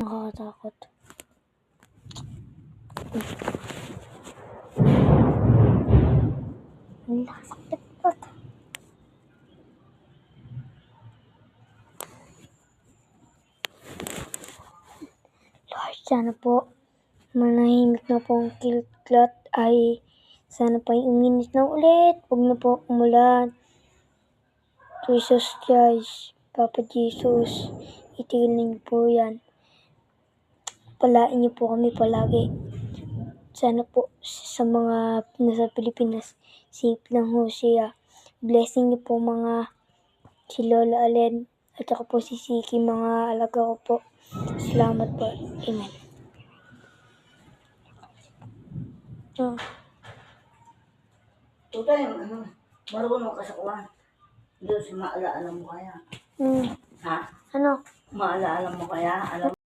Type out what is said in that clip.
Nakakatakot. Ang sakit pa. Lord, sana po manahimik na po ang kilot ay sana pa uminit na ulit. Huwag na po umulan. Jesus Christ, Papa Jesus, itigil niyo po yan. Palain niyo po kami palagi. Sana po sa mga nasa Pilipinas, safe lang ho siya. Blessing niyo po mga si Lola Alen at saka po si Siki, mga alaga ko po. Salamat po. Amen. Tutay, marunong ka sa kuwan. Diyos, maalaala mo kaya? Ha? Ano? Maalaala mo kaya? Alam